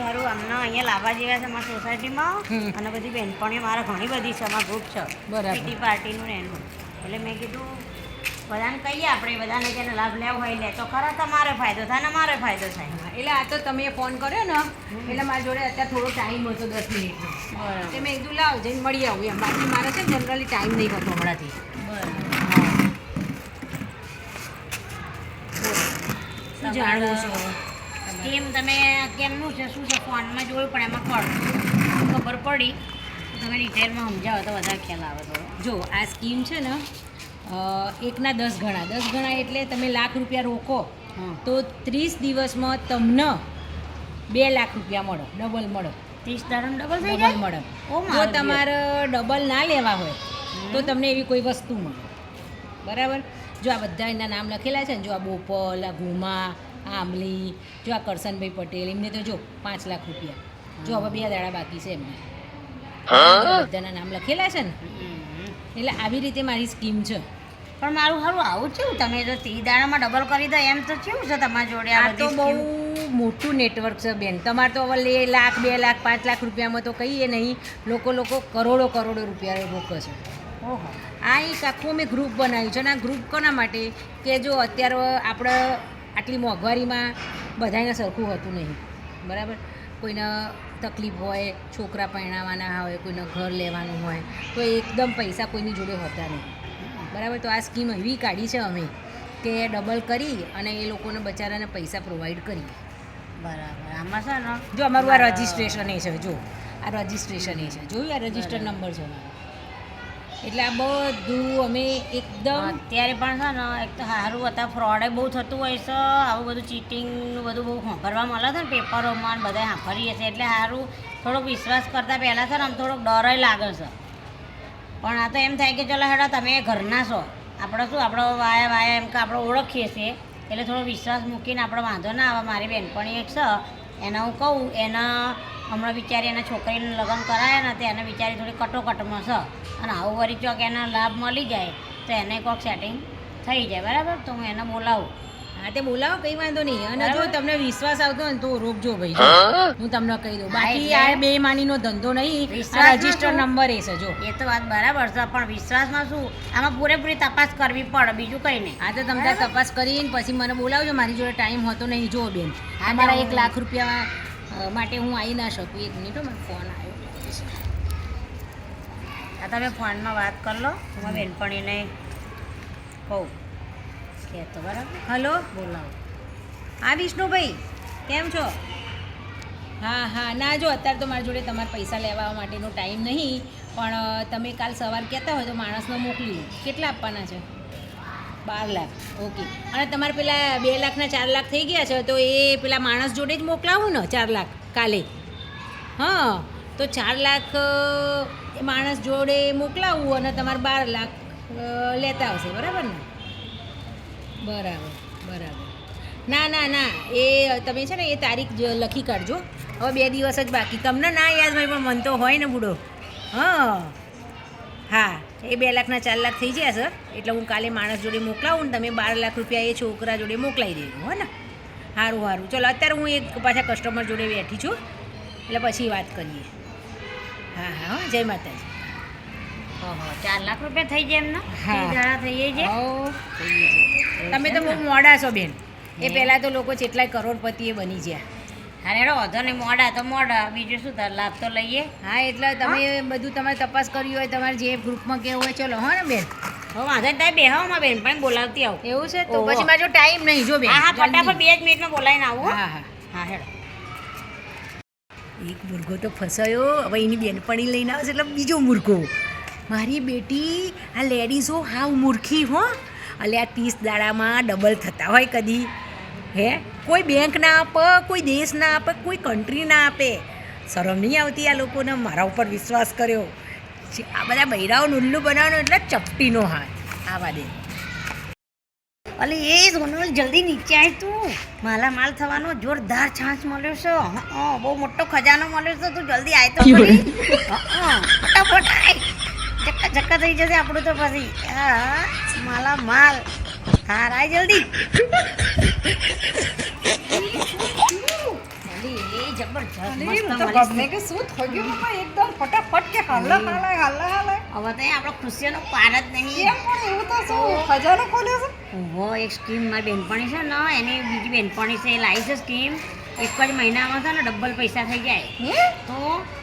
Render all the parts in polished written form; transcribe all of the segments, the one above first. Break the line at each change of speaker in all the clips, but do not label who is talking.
મારું અમને અહીંયા લાવવા જેવા છે અમારા સોસાયટીમાં અને બધી બહેનપણીઓ મારા ઘણી બધી છે અમારા ગ્રુપ છે
બરાબર.
પીટી પાર્ટીનું ને એનું એટલે મેં કીધું બધાને કહીએ આપણે બધાને જેને લાભ લેવો હોય લે તો ખરા તમારે ફાયદો થાય ને મારે ફાયદો થાય.
એટલે આ તો તમે ફોન કર્યો ને એટલે મારી જોડે અત્યારે થોડો ટાઈમ હતો 10 મિનિટનો
બરાબર.
એટલે મેં કીધું લાવ જઈને મળી આવું એમ. બાકી મારે છે જનરલી ટાઈમ નહીં હોતો હમણાંથી. શું જાણવું છે હવે?
સ્કીમ તમે કેમનું છે શું છે ફોનમાં જોયું પણ એમાં ખબર પડી તમે ડિટેલમાં સમજાવો તો વધારે ખ્યાલ આવે થોડો.
જો આ સ્કીમ છે ને એકના 10 ગણા 10 ગણા એટલે તમે લાખ રૂપિયા રોકો તો 30 દિવસમાં તમને 2 લાખ રૂપિયા મળે, ડબલ મળે.
30 દાડામાં ડબલ થઈ
ડબલ
જાય
મળે.
ઓ
જો
મારું
તમારે ડબલ ના લેવા હોય તો તમને એવી કોઈ વસ્તુ મળે. બરાબર. જો આ બધા એના નામ લખેલા છે ને, જો આ બોપલ, આ ઘુમા, આ આંબલી, જો આ કરશનભાઈ પટેલ, એમને તો જો 5 લાખ રૂપિયા. જો હવે 2 દાડા બાકી છે એમને. બધાના નામ લખેલા છે ને. એટલે આવી રીતે મારી સ્કીમ છે.
પણ મારું સારું આવું થયું તમે જો 30 દાડામાં ડબલ કરી દો એમ તો કેવું છે તમારી જોડે આ
આ તો
બધી
બહુ
scheme?
મોટું નેટવર્ક છે બેન. તમારે તો હવે લાખ 2 લાખ 5 લાખ રૂપિયામાં તો કહીએ નહીં. લોકો કરોડો રૂપિયા રોકે છે.
ઓહો
આ એક આખું મેં ગ્રુપ બનાવ્યું છે અને આ ગ્રુપ કોના માટે કે જો અત્યારે આપણે આટલી મોંઘવારીમાં બધાને સરખું હોતું નહીં. બરાબર. કોઈને તકલીફ હોય, છોકરા પરણાવવાના હોય, કોઈને ઘર લેવાનું હોય તો એકદમ પૈસા કોઈની જોડે હોતા નહીં. બરાબર. તો આ સ્કીમ એવી કાઢી છે અમે કે ડબલ કરી અને એ લોકોને બચારાને પૈસા પ્રોવાઈડ કરીએ.
બરાબર આમાં છે ને
જો અમારું આ રજિસ્ટ્રેશન એ છે. જો આ રજિસ્ટ્રેશન એ છે. જોયું આ રજિસ્ટર નંબર છે અમારો. એટલે આ બધું અમે એકદમ
અત્યારે પણ છે ને એક તો સારું હતા ફ્રોડે બહુ થતું હોય છે આવું બધું ચીટિંગનું બધું બહુ સાંભળવા મળે છે ને પેપરોમાં ને બધા સાંભળીએ છીએ એટલે સારું થોડોક વિશ્વાસ કરતાં પહેલાં છે ને આમ થોડોક ડર લાગે છે. પણ આ તો એમ થાય કે ચલો હેડો તમે ઘરના છો આપણે શું આપણો વાયા એમ કે આપણે ઓળખીએ છીએ એટલે થોડો વિશ્વાસ મૂકીને આપણે વાંધો ના આવે. મારી બહેનપણી એક છે એને હું કહું એના હમણાં બિચારી એના છોકરીને લગ્ન કરાયા ને તે એને બિચારી થોડી કટોકટમાં છે અને આવું વળી ચોક એના લાભ મળી જાય તો એને કોઈક સેટિંગ થઈ જાય. બરાબર. તો હું એને બોલાવું.
હા તે બોલાવો, કંઈ વાંધો નહીં. અને જો તમને વિશ્વાસ આવતો હોય ને તો રોકજો ભાઈ. હું તમને કહી દઉં. બાકી આ બેઈમાનીનો ધંધો નહીં.
વિશ્વાસમાં
રજિસ્ટર
શું?
નંબર એ છે. જો
એ તો વાત બરાબર છે પણ વિશ્વાસમાં શું આમાં પૂરેપૂરી તપાસ કરવી પડે બીજું કંઈ નહીં.
આ તો તમે તપાસ કરીને પછી મને બોલાવજો. મારી જોડે ટાઈમ હોતો નહીં. જો બેન
હા,
અમારા
તો
1 લાખ રૂપિયા માટે હું આવી ના શકું. 1 મિનિટ મારો ફોન આવ્યો.
આ તમે ફોનમાં વાત કરી લો તમારા બેનપણીને કહું કે તો બરાબર
હલો.
બોલાવો.
હા વિષ્ણુભાઈ, કેમ છો? હા ના જો અત્યારે તો મારી જોડે તમારા પૈસા લેવા માટેનો ટાઈમ નહીં પણ તમે કાલ સવાર કહેતા હોય તો માણસને મોકલી લો. કેટલા આપવાના છે? 12 લાખ. ઓકે. અને તમારે પેલા 2 લાખના 4 લાખ થઈ ગયા છે તો એ પેલા માણસ જોડે જ મોકલાવું ને 4 લાખ કાલે? હા તો 4 લાખ એ માણસ જોડે મોકલાવું અને તમારે 12 લાખ લેતા આવશે. બરાબર ને? બરાબર. ના એ તમે છે ને એ તારીખ લખી કાઢજો. હવે 2 દિવસ જ બાકી. તમને ના યાદ હોય પણ મન તો હોય ને બુડો. હા એ 2 લાખના 4 લાખ થઈ ગયા સર એટલે હું કાલે માણસ જોડે મોકલાવું ને તમે 12 લાખ રૂપિયા એ છોકરા જોડે મોકલાવી દેજો. હો ને? સારું. ચલો અત્યારે હું એક પાછા કસ્ટમર જોડે બેઠી છું એટલે પછી વાત કરીએ. હા જય માતાજી.
ઓહો 4 લાખ રૂપિયા થઈ જાય એમને?
હા.
30 દાડા થઈ જાય છે.
તમે તો બહુ મોડા છો બેન. એ પહેલાં તો લોકો જેટલાય કરોડપતિએ બની ગયા.
હા એનો વાંધો નહીં મોડા તો મોડા બીજું શું થાય લાભ તો લઈએ.
હા એટલે તમે બધું તમારે તપાસ કરવી હોય તમારે જે ગ્રુપમાં કેવું હોય ચલો. હો ને બેન?
હવે વાંધો નહીં તારે બેહાવમાં બેનપણી બોલાવતી આવું.
એવું છે તો
ઓહો.
પછી મારો ટાઈમ નહીં. જો બેન
હા
જલ્દી.
ફટાફટ 2 જ મિનિટમાં બોલાવીને આવું હો.
હા
હેડો.
એક મુર્ગો તો ફસાયો. હવે એની બેનપણી લઈને આવશે એટલે બીજો મુર્ગો. મારી બેટી આ લેડીઝો હાવ મૂર્ખી હો. અલ્યા 30 દાડામાં ડબલ થતા હોય કદી? હે કોઈ બેંક ના આપે, કોઈ દેશ ના આપે, કોઈ કન્ટ્રી ના આપે. શરમ નહીં આવતી આ લોકોને? મારા ઉપર વિશ્વાસ કર્યો. આ બધા બૈરાઓને ઉલ્લુ બનાવવાનો એટલે ચપટીનો હાથ. આવા દે.
અલે એ સોનલ જલ્દી નીચે આય તું. માલ થવાનો જોરદાર ચાન્સ મળ્યો છે. બહુ મોટો ખજાનો મળ્યો છે. તું જલ્દી આય તો ખરી. ફટાફટ આય. ચક્કા થઈ જશે આપણું તો પછી. માલ હા રાય જલ્દી. એ જબરજસ્ત
અરે,
મસ્ત
હું તો
મળી
ગમે કે શું થઈ ગયું મમ્મા, એકદમ ફટાફટ કે હાલે.
હવે તો આપણો ખુશીઓનો પાર જ નહીં.
કેમ પણ એવું તો શું ખજાનો ખોલ્યો છે?
ઓહો, એક સ્કીમ મારી બેનપણી છે ને, એની બીજી બેનપણી છે, એ લાવી છે સ્કીમ. એક જ મહિનામાં છે ને ડબલ પૈસા થઈ જાય.
હે?
તો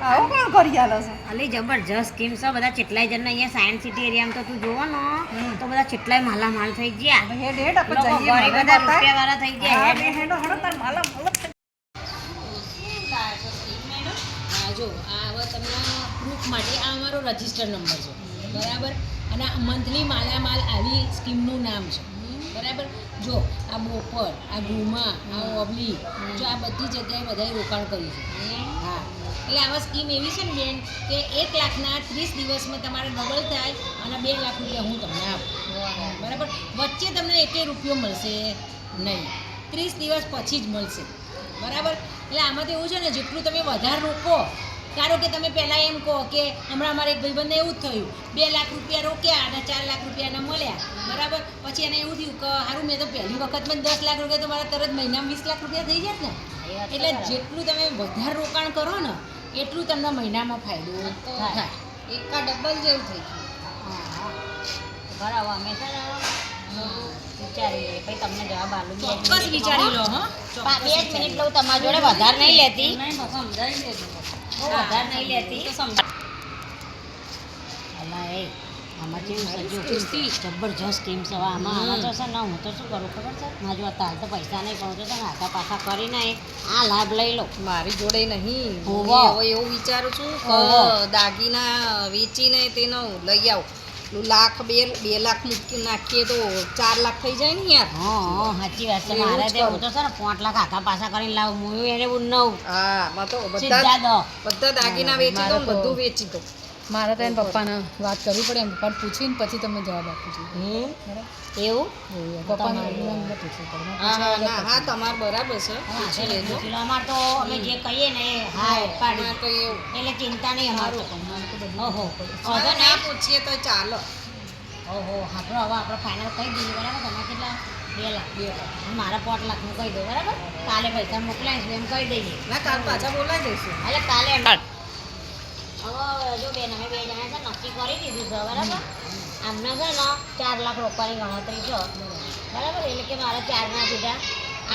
આવું કોણ કરી આલે છે?
અલી જબરજસ્ત સ્કીમ છે. બધા કેટલાય જણને અહીંયા સાયન્સ સિટી એરિયામાં તો તું જોવો ને તો બધા કેટલાય માલામાલ થઈ ગયા.
હવે હેડ આપણે
લોકો
જઈએ,
ગરીબ
મને
બધા
બતાય.
રૂપિયાવાળા થઈ ગયા.
હા, બે હેડો હેડો તાર માલા મલક.
હા જો આ હવે તમને પ્રૂફ માટે આ અમારો રજિસ્ટર નંબર છે બરાબર, અને આ મંથલી માલામાલ આવી સ્કીમનું નામ છે બરાબર. જો આ બોપર, આ ગુમા, આ ઓબલી, જો આ બધી જગ્યાએ બધાએ રોકાણ કર્યું છે. હા, એટલે આવા સ્કીમ એવી છે ને બેન કે 1 લાખના 30 દિવસમાં તમારે ડબલ થાય અને 2 લાખ રૂપિયા હું તમને આપું બરાબર. વચ્ચે તમને 1 રૂપિયો મળશે નહીં, 30 દિવસ પછી જ મળશે બરાબર. એટલે આમાં તો એવું છે ને, જેટલું તમે વધારે રોકો, ધારો કે તમે પહેલાં એમ કહો કે હમણાં અમારે એક ભાઈબંધને એવું જ થયું, 2 લાખ રૂપિયા રોક્યા અને 4 લાખ રૂપિયાના મળ્યા બરાબર. પછી એને એવું થયું કે સારું, મેં તો પહેલી વખતમાં જ 10 લાખ રૂપિયા, તો મારા તરત મહિનામાં 20 લાખ રૂપિયા થઈ જાય ને. એટલે જેટલું તમે વધારે રોકાણ કરો ને એટલું તમને મહિનામાં ફાયદો થાય.
એકા ડબલ જેવું થઈ
બરાબર, અમે છે ને વિચારીએ પછી તમને જવાબ આલું.
ચોક્કસ વિચારી લો. હા,
2 જ મિનિટ લઉં તમારી જોડે, વધારે નહીં લેતી.
સમજાવી દેજો.
વધારે નહીં લેતી. અલા એ આમાં કેવું સજ્જો જબરજસ્ત સ્કીમ છે. હવે આમાં તો છે ને, હું તો શું કરું ખબર છે, મારા જો અત્યારે તો પૈસા નહીં પહોંચે છે ને, હાથા પાછા કરીને આ લાભ લઈ લો.
મારી જોડે નહીં.
હોવો.
હું હવે એવું વિચારું છું કે
હોવો.
દાગીના વેચીને તેનો લઈ આવું. 1 લાખ 2 લાખ મૂકી નાખીએ તો 4 લાખ થઈ જાય ને યાર.
હા સાચી વાત છે.
એવું
મારે
જ
તે હું તો છે ને 5 લાખ હાથા પાછા કરીને લાવું. હું એને નવ
હા, માં તો
સીધા
બધા દાગીના વેચી દો, બધું વેચી દો.
મારે તો એના પપ્પાને વાત કરવી પડે, એમ પપ્પાને પૂછીને પછી તમે જવાબ આપવો જોઈએ.
એવું
પપ્પાને એમને પૂછવું પડે.
હા હા ના હા, તમારે બરાબર છે, પૂછી લેજો.
અમારે તો અમે જે કહીએ ને એ હા પાડી,
અમારે તો એવું
એટલે ચિંતા નહીં અમારું. ઓહો
હવે ના પૂછીએ તો ચાલો.
ઓહો આપણો હવે આપણે ફાઇનલ કહી દઈએ બરાબર. તમે કેટલા 2 લાખ અને મારા 5 લાખનું કહી દો બરાબર. કાલે પૈસા મોકલાવીશું એમ કહી દઈએ.
ના કાલ પાછા બોલાઈ જઈશું.
એટલે કાલે હવે જો બેન અમે 2 જણા છે નક્કી કરી દીધું છે બરાબર. આમને છે ને 4 લાખ રોકવાની ગણતરી છે બરાબર. એટલે કે મારા 4 ના સીધા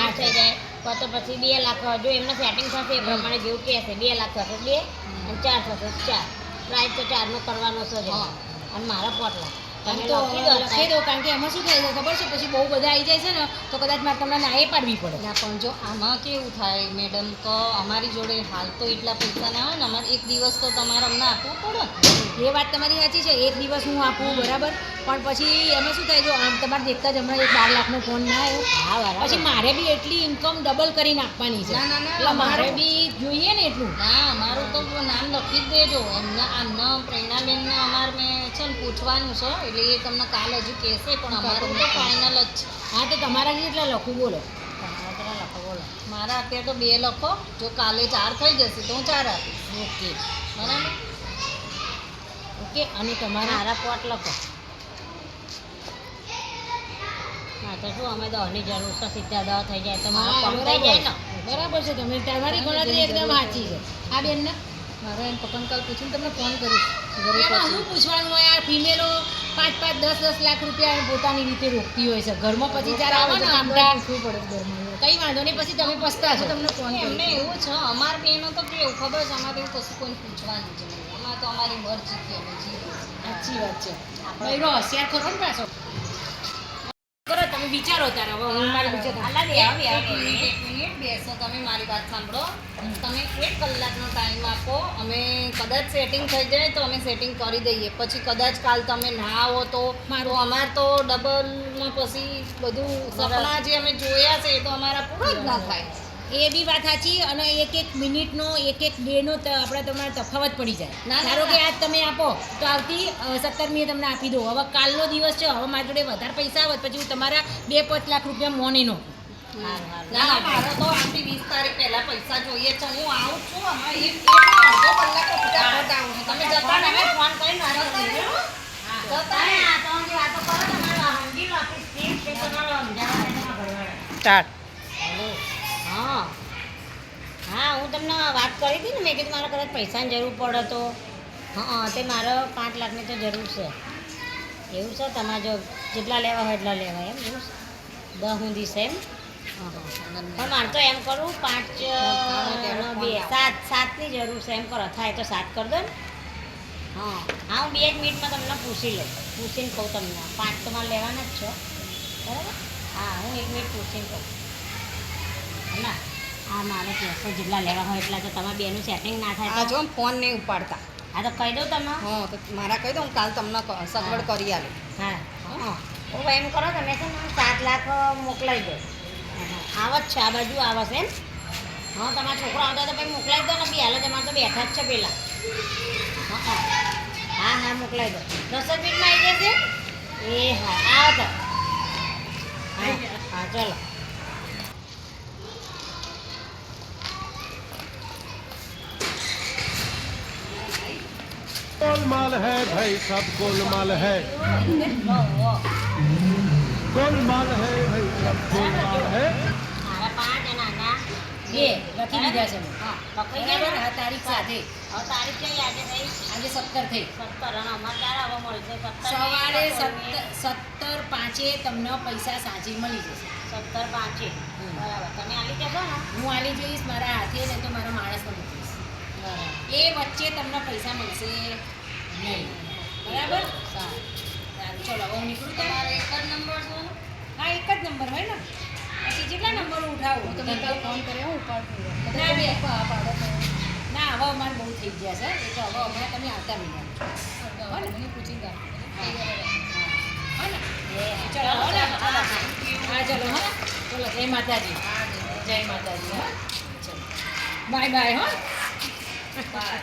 8 થઈ જાય તો પછી 2 લાખ જો એમને સેટિંગ થશે એ પ્રમાણે જેવું કહેશે 2 લાખ થશે 2 અને 4 થશે 4. પ્રાઇસ તો 4 નો કરવાનો છે જ. અને મારા 5 લાખ
આમ તો લખી દો, કારણ કે એમાં શું થાય છે ખબર છે, પછી બહુ બધા આવી જાય છે ને તો કદાચ મારે તમને ના એ પાડવી પડે.
ના પણ જો આમાં કેવું થાય મેડમ, તો અમારી જોડે હાલ તો એટલા પૈસા ના હોય ને, અમારે 1 દિવસ તો તમારે અમને આપવું પડે.
એ વાત તમારી સાચી છે, 1 દિવસ હું આપું બરાબર, પણ પછી એમાં શું થાય, જો આમ તમારે દેખતા જ હમણાં 12 લાખનો ફોન ના આવ્યો,
હા બરાબર.
પછી મારે બી એટલી ઇન્કમ ડબલ કરીને આપવાની છે.
ના, ના, ના,
એટલે મારે
અમારું-
બી જોઈએ ને એટલું.
ના અમારું તો નામ લખી જ દેજો. આમના પ્રેરણાબેનને અમારે મેં છે ને પૂછવાનું છે, એટલે એ તમને કાલ હજુ કહેશે, પણ અમારું તો ફાઇનલ જ છે.
હા, તો તમારા કેટલા લખું બોલો?
તમારા કેટલા લખો બોલો.
મારા અત્યારે તો 2 લખો, જો કાલે 4 થઈ જશે તો હું 4 આપીશ.
ઓકે
બરાબર.
ઓકે. અને તમારા
મારા 5 લખો. હા તો શું અમે 10ની જરૂર છે, સીધા 10 થઈ જાય તો મારા
હા,
કમ થઈ જાય ને.
બરાબર છે. તમે તમારી ગણતરી એકદમ સાચી છે. આ બેનને
મારે એને પપ્પાને કાલ પૂછીને તમને ફોન કરીશ ઘરે
એમાં
પછી.
શું પૂછવાનું હોય, આ ફિમેલો 5-5, 10-10 લાખ રૂપિયા પોતાની રીતે રોકતી હોય છે ઘરમાં. પછી જ્યારે આવે ને આમટા
પૂછવું પડે ઘરમાં.
કઈ વાંધો નહીં, પછી તમે પસ્તાશો.
તમને ફોન
એમને
કરીશ.
એવું છે, અમારે બેનો તો કેવું ખબર છે, અમારે એવું કશું કોઈ પૂછવાનું જ નહીં. અમારે તો અમારી મરજીથી અમે જીવીએ.
સાચી વાત છે. બૈરો હોશિયાર ખરો ને પાછો. કરો તમે વિચારો તારે. હવે હું મારી વિચાર
આલા દે આવી
એક
આવી.
મિનિટ બેસો, તમે મારી વાત સાંભળો. તમે 1 કલાકનો ટાઈમ આપો, અમે કદાચ સેટિંગ થઈ જાય તો અમે સેટિંગ કરી દઈએ. પછી કદાચ કાલ તમે ના આવો તો અમારે તો ડબલમાં પછી બધું સપના જે અમે જોયા છે એ તો અમારા પૂરા જ ના થાય.
એ બી વાત સાચી. અને 1-1 મિનિટનો 1-1 ડેનો આપણે તમારે તફાવત પડી જાય.
ના,
ધારો
ના.
કે આજ તમે આપો તો આવતી 17મીએ તમને આપી દો. હવે કાલનો દિવસ છે, હવે મારી જોડે વધારે પૈસા આવે પછી હું તમારા 2-5 લાખ રૂપિયા મોનીનો.
ના ના, મારે તો આથી 20 તારીખ પહેલા પૈસા જોઈએ છે. હું આવું જ છું હમણાં અડધો કલાક ફટાફટ આવું છું. તમે જતા
તમે
નહીં.
ફોન કરીને વાત
જતા
કરી
નહીં.
લો.
જતા
તમે
નહીં.
આ તો જે વાતો કરો તમારો હંડી ઓફિસ સ્કીમ તે તમારો સમજાવવા દે તમારા ઘરવાળા.
સ્ટાર્ટ.
હેલો. હા હા હું તમને તમને વાત કરી હતી ને મેં કીધું મારે કદાચ પૈસાની જરૂર પડે તો હા તે મારે 5 લાખની તો જરૂર છે એવું છે તમારે જો જેટલા લેવા હોય એટલા લેવા એમ એવું છે 10 સુધી છે એમ પણ મારે તો એમ કરું 5 2 7ની જરૂર છે એમ કરો થાય તો 7 કરી દો ને હા હું 2 મિનિટમાં તમને પૂછીને કહું તમને 5 તો મારે લેવાના જ છો બરાબર હા હું 1 મિનિટ પૂછીને કહું ના હા મારે પૈસા જેટલા લેવા હોય એટલા તો તમારે બેનું સેટિંગ ના થાય
આ
તો
જો ફોન નહીં ઉપાડતા
હા તો કહી દઉં તમે
હા તો મારા કહી દઉં હું કાલ તમને સગવડ કરી આલું
હા હા તો એમ કરો તમે છે ને 7 લાખ મોકલાવી દો આવત છે આ બાજુ આવશે એમ હા તમારા છોકરો આવતા તો પછી મોકલાવી દો ને બી હાલ તમારે તો બેઠા જ છે પેલા હા મોકલાવી દો 10 જ મિનિટમાં આવી જશે એ હા આવો તો હા ચલો
गोलमाल है भाई सब गोलमाल है गोलमाल है भाई सब गोलमाल है
મારા 5 અને આના
2 લખી દીધા છે મેં.
હા લખાઈ
બરાબર
ગયા
હા તારીખ સાથે
હવે તારીખ કઈ આજે થઈ
આજે 17 થઈ
17 અને અમારે ક્યારે આવવા મળશે 17
સવારે 17:05 તમને પૈસા સાંજે મળી જશે
17 બરાબર તમે આલી જશો ને
હું આલી જઈશ મારા હાથે ને તો મારા માણસને મોકલીશ એ વચ્ચે તમને પૈસા મળશે નહીં બરાબર સારું ચલો હવે હું નીકળું
તમારો એક જ નંબર છે
હા એક જ નંબર હોય ને પછી જેટલા નંબર ઉઠાવું
તમે કાલ ફોન કર્યો ઉપાડતો
ના, બે.
પાડો
ના હવે અમારે બહુ થઈ ગયા છે એટલે હવે હમણાં તમે આવતા નહીં
મને પૂછી
હા ને ચલો હો ને ચલો હા ચલો હા ચલો જય માતાજી જય માતાજી હા ચલો બાય બાય હો બાય